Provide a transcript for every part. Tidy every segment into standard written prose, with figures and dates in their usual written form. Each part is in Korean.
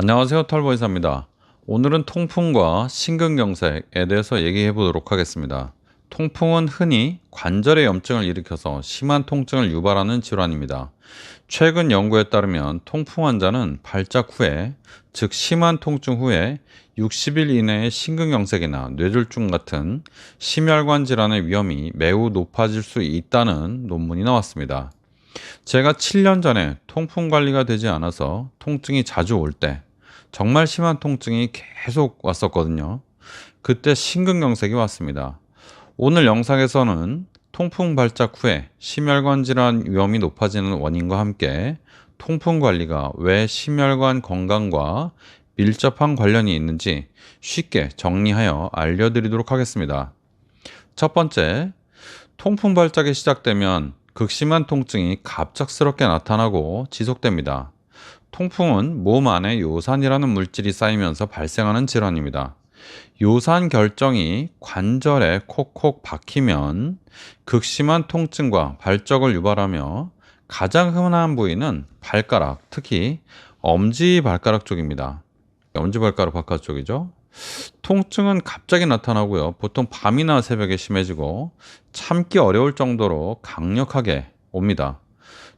안녕하세요. 털보이사입니다. 오늘은 통풍과 심근경색에 대해서 얘기해 보도록 하겠습니다. 통풍은 흔히 관절의 염증을 일으켜서 심한 통증을 유발하는 질환입니다. 최근 연구에 따르면 통풍 환자는 발작 후에, 즉 심한 통증 후에 60일 이내에 심근경색이나 뇌졸중 같은 심혈관 질환의 위험이 매우 높아질 수 있다는 논문이 나왔습니다. 제가 7년 전에 통풍 관리가 되지 않아서 통증이 자주 올 때 정말 심한 통증이 계속 왔었거든요. 그때 심근경색이 왔습니다. 오늘 영상에서는 통풍 발작 후에 심혈관 질환 위험이 높아지는 원인과 함께 통풍 관리가 왜 심혈관 건강과 밀접한 관련이 있는지 쉽게 정리하여 알려드리도록 하겠습니다. 첫 번째, 통풍 발작이 시작되면 극심한 통증이 갑작스럽게 나타나고 지속됩니다. 통풍은 몸 안에 요산이라는 물질이 쌓이면서 발생하는 질환입니다. 요산 결정이 관절에 콕콕 박히면 극심한 통증과 발작을 유발하며 가장 흔한 부위는 발가락, 특히 엄지발가락 쪽입니다. 엄지발가락 바깥쪽이죠. 통증은 갑자기 나타나고요. 보통 밤이나 새벽에 심해지고 참기 어려울 정도로 강력하게 옵니다.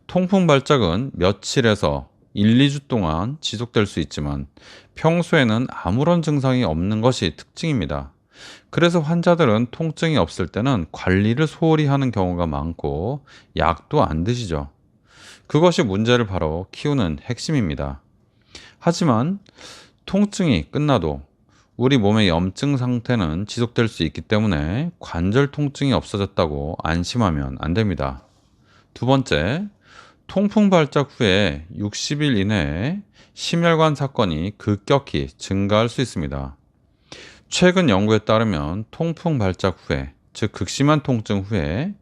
통풍 발작은 며칠에서 1, 2주 동안 지속될 수 있지만 평소에는 아무런 증상이 없는 것이 특징입니다. 그래서 환자들은 통증이 없을 때는 관리를 소홀히 하는 경우가 많고 약도 안 드시죠. 그것이 문제를 바로 키우는 핵심입니다. 하지만 통증이 끝나도 우리 몸의 염증 상태는 지속될 수 있기 때문에 관절 통증이 없어졌다고 안심하면 안 됩니다. 두 번째, 통풍 발작 후에 60일 이내에 심혈관 사건이 급격히 증가할 수 있습니다. 최근 연구에 따르면 통풍 발작 후에, 즉 극심한 통증 후에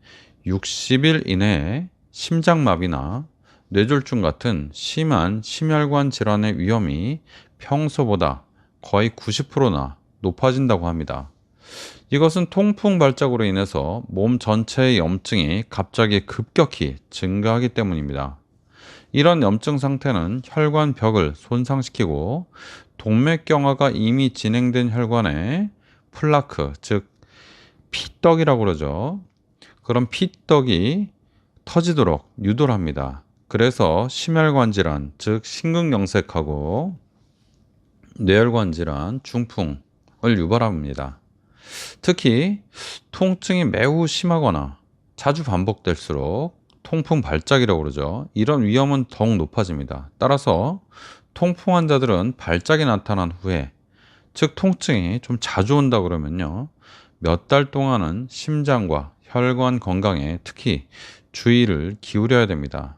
60일 이내에 심장마비나 뇌졸중 같은 심한 심혈관 질환의 위험이 평소보다 거의 90%나 높아진다고 합니다. 이것은 통풍 발작으로 인해서 몸 전체의 염증이 갑자기 급격히 증가하기 때문입니다. 이런 염증 상태는 혈관벽을 손상시키고 동맥경화가 이미 진행된 혈관에 플라크, 즉 피떡이라고 그러죠. 그런 피떡이 터지도록 유도를 합니다. 그래서 심혈관 질환, 즉 심근경색하고 뇌혈관 질환, 중풍을 유발합니다. 특히 통증이 매우 심하거나 자주 반복될수록 통풍 발작이라고 그러죠. 이런 위험은 더욱 높아집니다. 따라서 통풍 환자들은 발작이 나타난 후에, 즉 통증이 좀 자주 온다 그러면요, 몇 달 동안은 심장과 혈관 건강에 특히 주의를 기울여야 됩니다.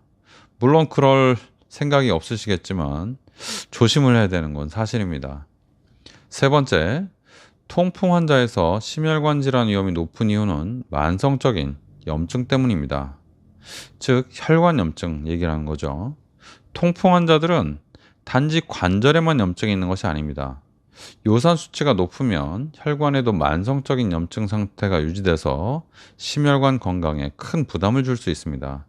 물론 그럴 생각이 없으시겠지만 조심을 해야 되는 건 사실입니다. 세 번째, 통풍 환자에서 심혈관 질환 위험이 높은 이유는 만성적인 염증 때문입니다. 즉 혈관 염증 얘기하는 거죠. 통풍 환자들은 단지 관절에만 염증이 있는 것이 아닙니다. 요산 수치가 높으면 혈관에도 만성적인 염증 상태가 유지돼서 심혈관 건강에 큰 부담을 줄 수 있습니다.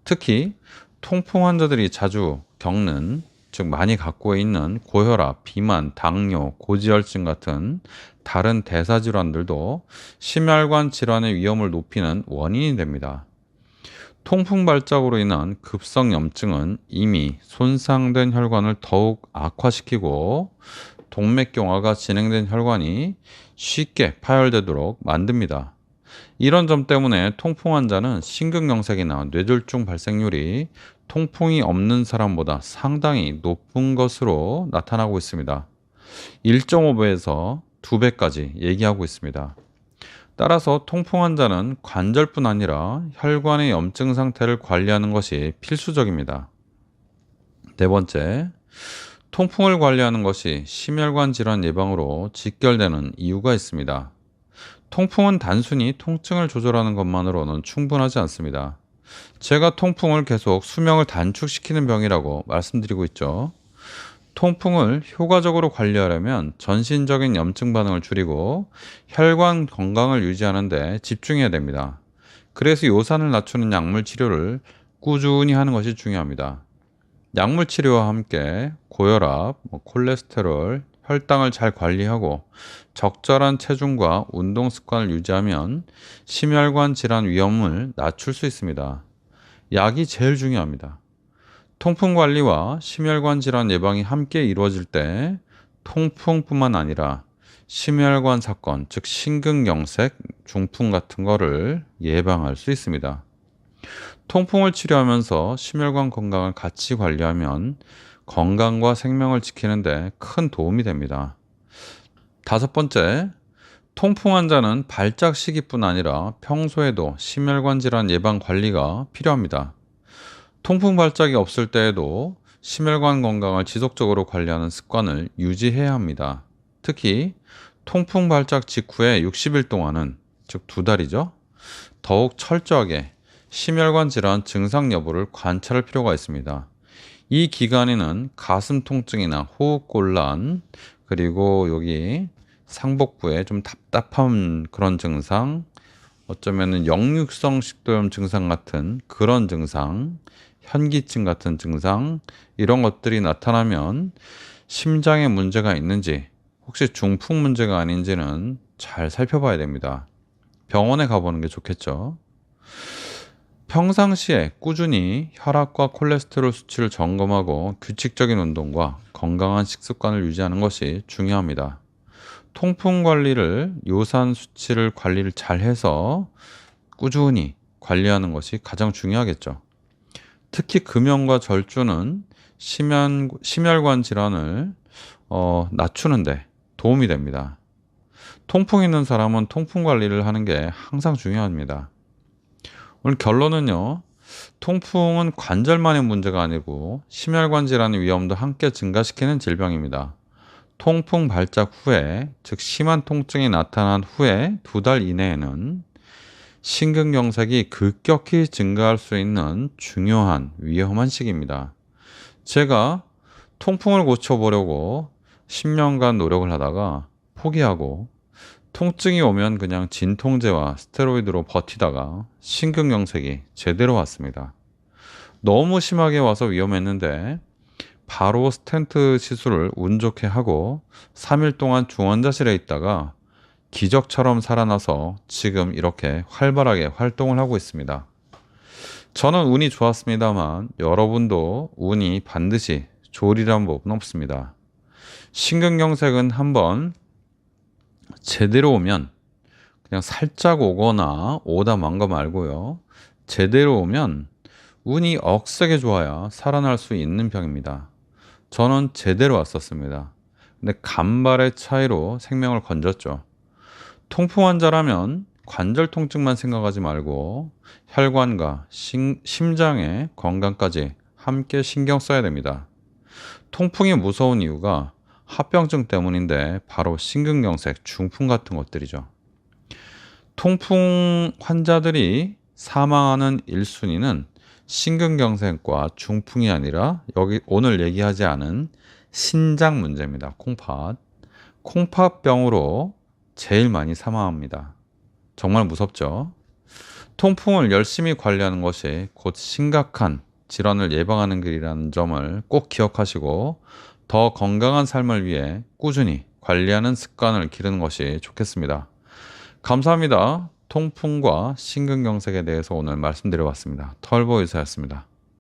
특히 통풍 환자들이 자주 겪는, 즉 많이 갖고 있는 고혈압, 비만, 당뇨, 고지혈증 같은 다른 대사질환들도 심혈관 질환의 위험을 높이는 원인이 됩니다. 통풍 발작으로 인한 급성 염증은 이미 손상된 혈관을 더욱 악화시키고 동맥경화가 진행된 혈관이 쉽게 파열되도록 만듭니다. 이런 점 때문에 통풍 환자는 심근경색이나 뇌졸중 발생률이 통풍이 없는 사람보다 상당히 높은 것으로 나타나고 있습니다. 1.5배에서 2배까지 얘기하고 있습니다. 따라서 통풍 환자는 관절뿐 아니라 혈관의 염증 상태를 관리하는 것이 필수적입니다. 네 번째, 통풍을 관리하는 것이 심혈관 질환 예방으로 직결되는 이유가 있습니다. 통풍은 단순히 통증을 조절하는 것만으로는 충분하지 않습니다. 제가 통풍을 계속 수명을 단축시키는 병이라고 말씀드리고 있죠. 통풍을 효과적으로 관리하려면 전신적인 염증 반응을 줄이고 혈관 건강을 유지하는 데 집중해야 됩니다. 그래서 요산을 낮추는 약물 치료를 꾸준히 하는 것이 중요합니다. 약물 치료와 함께 고혈압, 콜레스테롤, 혈당을 잘 관리하고 적절한 체중과 운동 습관을 유지하면 심혈관 질환 위험을 낮출 수 있습니다. 약이 제일 중요합니다. 통풍 관리와 심혈관 질환 예방이 함께 이루어질 때 통풍뿐만 아니라 심혈관 사건, 즉 심근경색, 중풍 같은 거를 예방할 수 있습니다. 통풍을 치료하면서 심혈관 건강을 같이 관리하면 건강과 생명을 지키는데 큰 도움이 됩니다. 다섯 번째, 통풍 환자는 발작 시기뿐 아니라 평소에도 심혈관 질환 예방 관리가 필요합니다. 통풍 발작이 없을 때에도 심혈관 건강을 지속적으로 관리하는 습관을 유지해야 합니다. 특히 통풍 발작 직후에 60일 동안은, 즉 2달이죠. 더욱 철저하게 심혈관 질환 증상 여부를 관찰할 필요가 있습니다. 이 기간에는 가슴 통증이나 호흡곤란, 그리고 여기 상복부에 좀 답답한 그런 증상, 어쩌면은 역류성 식도염 증상 같은 그런 증상, 현기증 같은 증상, 이런 것들이 나타나면 심장에 문제가 있는지, 혹시 중풍 문제가 아닌지는 잘 살펴봐야 됩니다. 병원에 가보는 게 좋겠죠. 평상시에 꾸준히 혈압과 콜레스테롤 수치를 점검하고 규칙적인 운동과 건강한 식습관을 유지하는 것이 중요합니다. 통풍 관리를 요산 수치를 관리를 잘 해서 꾸준히 관리하는 것이 가장 중요하겠죠. 특히 금연과 절주는 심혈관 질환을 낮추는데 도움이 됩니다. 통풍 있는 사람은 통풍 관리를 하는 게 항상 중요합니다. 오늘 결론은요. 통풍은 관절만의 문제가 아니고 심혈관 질환의 위험도 함께 증가시키는 질병입니다. 통풍 발작 후에, 즉 심한 통증이 나타난 후에 2달 이내에는 심근경색이 급격히 증가할 수 있는 중요한 위험한 시기입니다. 제가 통풍을 고쳐보려고 10년간 노력을 하다가 포기하고 통증이 오면 그냥 진통제와 스테로이드로 버티다가 심근경색이 제대로 왔습니다. 너무 심하게 와서 위험했는데 바로 스텐트 시술을 운 좋게 하고 3일 동안 중환자실에 있다가 기적처럼 살아나서 지금 이렇게 활발하게 활동을 하고 있습니다. 저는 운이 좋았습니다만 여러분도 운이 반드시 좋으리란 법은 없습니다. 심근경색은 한번 제대로 오면, 그냥 살짝 오거나 오다 만 거 말고요. 제대로 오면 운이 억세게 좋아야 살아날 수 있는 병입니다. 저는 제대로 왔었습니다. 근데 간발의 차이로 생명을 건졌죠. 통풍 환자라면 관절 통증만 생각하지 말고 혈관과 심장의 건강까지 함께 신경 써야 됩니다. 통풍이 무서운 이유가 합병증 때문인데 바로 심근경색, 중풍 같은 것들이죠. 통풍 환자들이 사망하는 1순위는 심근경색과 중풍이 아니라 여기 오늘 얘기하지 않은 신장 문제입니다. 콩팥. 콩팥병으로 제일 많이 사망합니다. 정말 무섭죠? 통풍을 열심히 관리하는 것이 곧 심각한 질환을 예방하는 길이라는 점을 꼭 기억하시고 더 건강한 삶을 위해 꾸준히 관리하는 습관을 기르는 것이 좋겠습니다. 감사합니다. 통풍과 심근경색에 대해서 오늘 말씀드려봤습니다. 털보 의사였습니다.